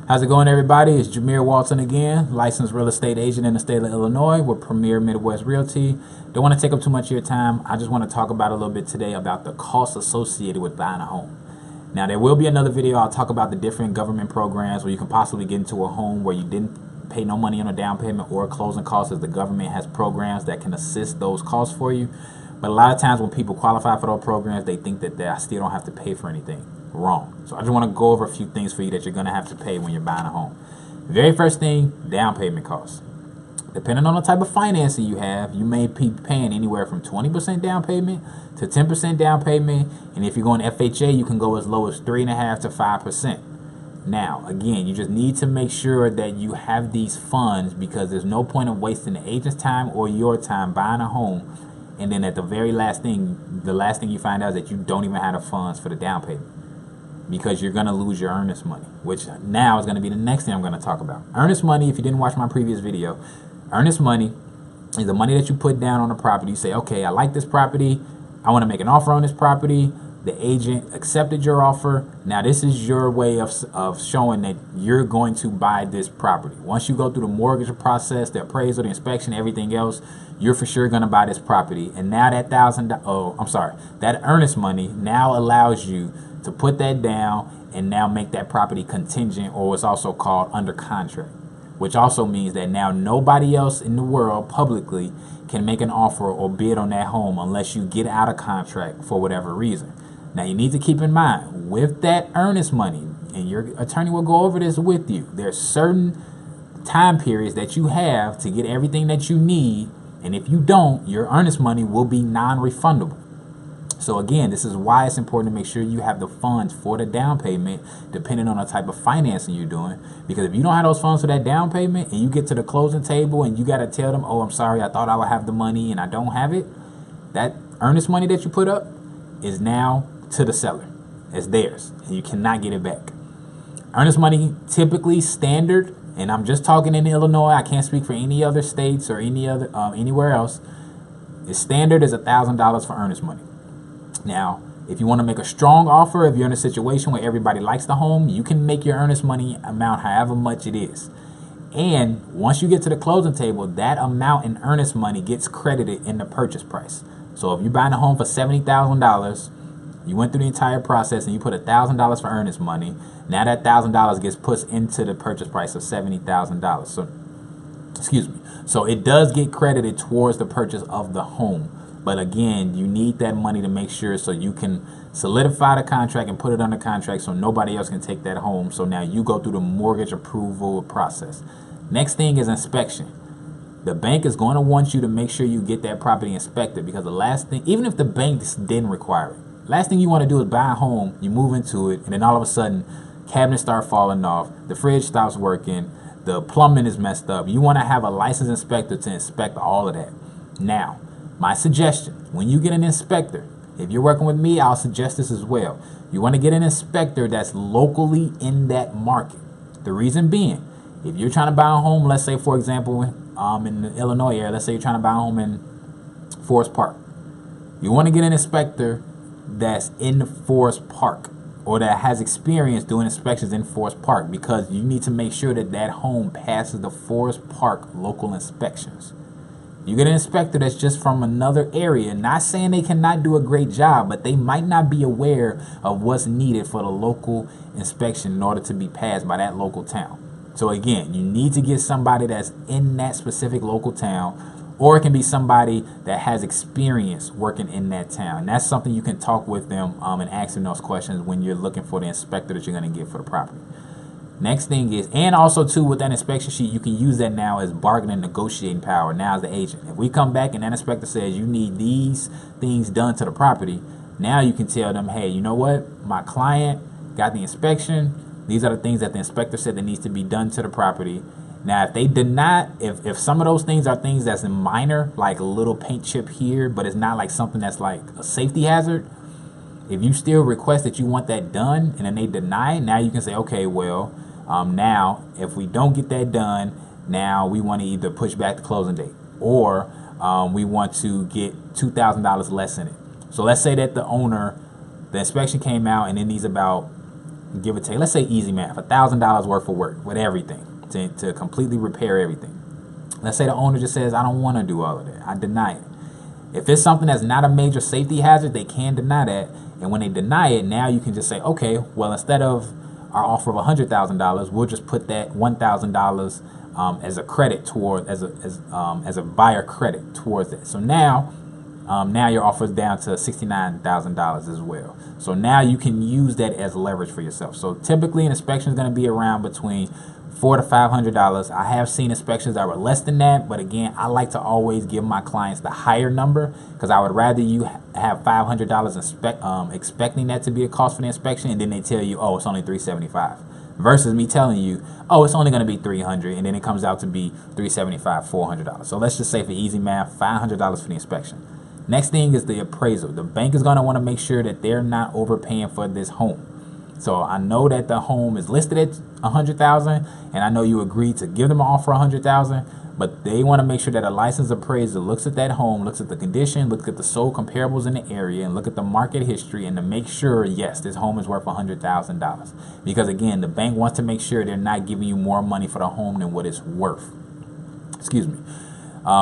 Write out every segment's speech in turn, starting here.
How's it going, everybody? It's Jameer Walton again, licensed real estate agent in the state of Illinois with Premier Midwest Realty. Don't want to take up too much of your time. I just want to talk about a little bit today about the costs associated with buying a home. Now, there will be another video. I'll talk about the different government programs where you can possibly get into a home where you didn't pay no money on a down payment or closing costs, as the government has programs that can assist those costs for you. But a lot of times when people qualify for those programs, they think that they still don't have to pay for anything. Wrong. So I just want to go over a few things for you that you're going to have to pay when you're buying a home. The very first thing, down payment costs. Depending on the type of financing you have, you may be paying anywhere from 20% down payment to 10% down payment. And if you're going FHA, you can go as low as 3.5% to 5%. Now, again, you just need to make sure that you have these funds, because there's no point of wasting the agent's time or your time buying a home. And then at the very last thing, the last thing you find out is that you don't even have the funds for the down payment, because you're going to lose your earnest money, which now is going to be the next thing I'm going to talk about. Earnest money, if you didn't watch my previous video, earnest money is the money that you put down on a property. You say, okay, I like this property. I want to make an offer on this property. The agent accepted your offer. Now this is your way of showing that you're going to buy this property. Once you go through the mortgage process, the appraisal, the inspection, everything else, you're for sure going to buy this property. And now that that earnest money now allows you to put that down and now make that property contingent, or what's also called under contract, which also means that now nobody else in the world publicly can make an offer or bid on that home unless you get out of contract for whatever reason. Now you need to keep in mind, with that earnest money, and your attorney will go over this with you, there's certain time periods that you have to get everything that you need, and if you don't, your earnest money will be non-refundable. So again, this is why it's important to make sure you have the funds for the down payment, depending on the type of financing you're doing. Because if you don't have those funds for that down payment and you get to the closing table and you got to tell them, oh, I'm sorry, I thought I would have the money and I don't have it, that earnest money that you put up is now to the seller. It's theirs and you cannot get it back. Earnest money typically standard, and I'm just talking in Illinois, I can't speak for any other states or any other anywhere else, is standard is $1,000 for earnest money. Now, if you want to make a strong offer, if you're in a situation where everybody likes the home, you can make your earnest money amount however much it is. And once you get to the closing table, that amount in earnest money gets credited in the purchase price. So if you're buying a home for $70,000, you went through the entire process and you put $1,000 for earnest money. Now that $1,000 gets put into the purchase price of $70,000. So, excuse me. So it does get credited towards the purchase of the home. But again, you need that money to make sure so you can solidify the contract and put it under contract so nobody else can take that home. So now you go through the mortgage approval process. Next thing is inspection. The bank is going to want you to make sure you get that property inspected, because the last thing, even if the bank didn't require it, last thing you want to do is buy a home, you move into it, and then all of a sudden cabinets start falling off, the fridge stops working, the plumbing is messed up. You want to have a licensed inspector to inspect all of that. Now, my suggestion, when you get an inspector, if you're working with me, I'll suggest this as well. You want to get an inspector that's locally in that market. The reason being, if you're trying to buy a home, let's say, for example, in the Illinois area, let's say you're trying to buy a home in Forest Park. You want to get an inspector that's in Forest Park, or that has experience doing inspections in Forest Park, because you need to make sure that that home passes the Forest Park local inspections. You get an inspector that's just from another area, not saying they cannot do a great job, but they might not be aware of what's needed for the local inspection in order to be passed by that local town. So again, you need to get somebody that's in that specific local town, or it can be somebody that has experience working in that town. And that's something you can talk with them and ask them those questions when you're looking for the inspector that you're going to get for the property. Next thing is, and also too, with that inspection sheet, you can use that now as bargaining, negotiating power now as the agent. If we come back and that inspector says you need these things done to the property, now you can tell them, hey, you know what, my client got the inspection, these are the things that the inspector said that needs to be done to the property. Now if they did not, if some of those things are things that's minor, like a little paint chip here, but it's not like something that's like a safety hazard, if you still request that you want that done and then they deny it, now you can say, okay, well, now if we don't get that done, now we want to either push back the closing date, or we want to get $2,000 less in it. So let's say that the inspection came out and it needs about give or take, let's say easy math, $1,000 worth of work with everything to completely repair everything. Let's say the owner just says, I don't want to do all of that. I deny it. If it's something that's not a major safety hazard, they can deny that. And when they deny it, now you can just say, okay, well, instead of our offer of $100,000, we'll just put that $1,000 as a credit toward, as a buyer credit towards it. So now your offer is down to $69,000 as well. So now you can use that as leverage for yourself. So typically an inspection is going to be around between $400 to $500. I have seen inspections that were less than that, but again, I like to always give my clients the higher number because I would rather you have $500 expecting that to be a cost for the inspection, and then they tell you, oh, it's only $375, versus me telling you, oh, it's only going to be $300, and then it comes out to be $375, $400. So let's just say for easy math, $500 for the inspection. Next thing is the appraisal. The bank is going to want to make sure that they're not overpaying for this home. So I know that the home is listed at $100,000, and I know you agreed to give them an offer $100,000, but they want to make sure that a licensed appraiser looks at that home, looks at the condition, looks at the sold comparables in the area, and look at the market history, and to make sure, yes, this home is worth $100,000. Because again, the bank wants to make sure they're not giving you more money for the home than what it's worth. Excuse me.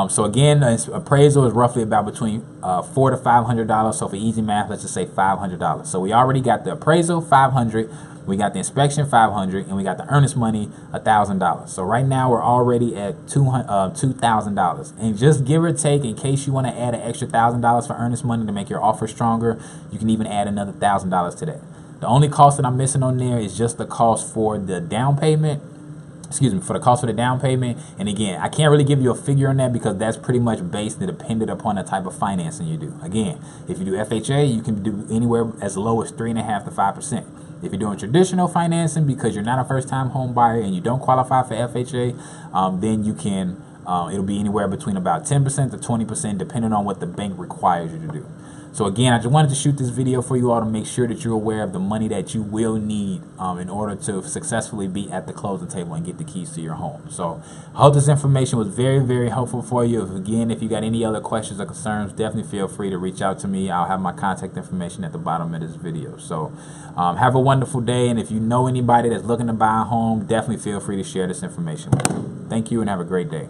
So again, the appraisal is roughly about between $400 to $500. So for easy math, let's just say $500. So we already got the appraisal, $500. We got the inspection, $500, and we got the earnest money, $1,000. So right now we're already at $2,000. And just give or take, in case you want to add an extra $1,000 for earnest money to make your offer stronger, you can even add another $1,000 to that. The only cost that I'm missing on there is just the cost for the down payment. Excuse me, for the cost of the down payment. And again, I can't really give you a figure on that because that's pretty much based and dependent upon the type of financing you do. Again, if you do FHA, you can do anywhere as low as 3.5% to 5%. If you're doing traditional financing because you're not a first-time home buyer and you don't qualify for FHA, then you can, it'll be anywhere between about 10% to 20% depending on what the bank requires you to do. So again, I just wanted to shoot this video for you all to make sure that you're aware of the money that you will need in order to successfully be at the closing table and get the keys to your home. So I hope this information was very, very helpful for you. If you got any other questions or concerns, definitely feel free to reach out to me. I'll have my contact information at the bottom of this video. So have a wonderful day. And if you know anybody that's looking to buy a home, definitely feel free to share this information with them. Thank you and have a great day.